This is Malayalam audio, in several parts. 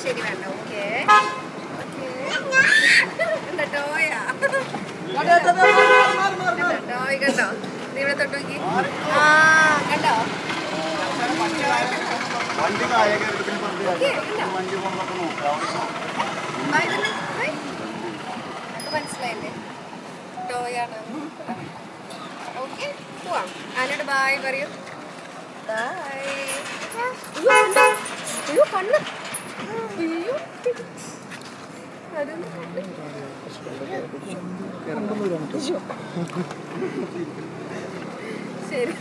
ശരി വേണ്ട. ഓക്കെ ടോയാ ടോയ് കണ്ടോ? നീ ഇവിടെ തൊട്ട് നോക്കി. ആ കണ്ടോ? മനസ്സിലായില്ലേ? ടോയാണ്. ഓക്കെ പോവാം. ആനോട് ബായ് പറയൂ. ബായ്. അയ്യോ കണ്ണ്. അയ്യോ ശരി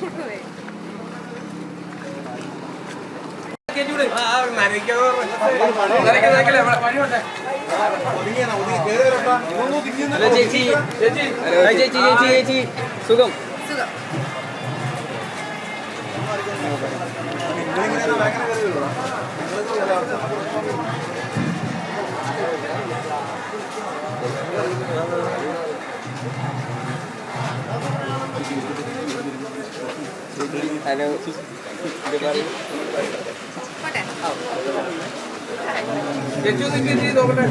ചേച്ചി സുഖം. ഹലോ പോട്ടെ.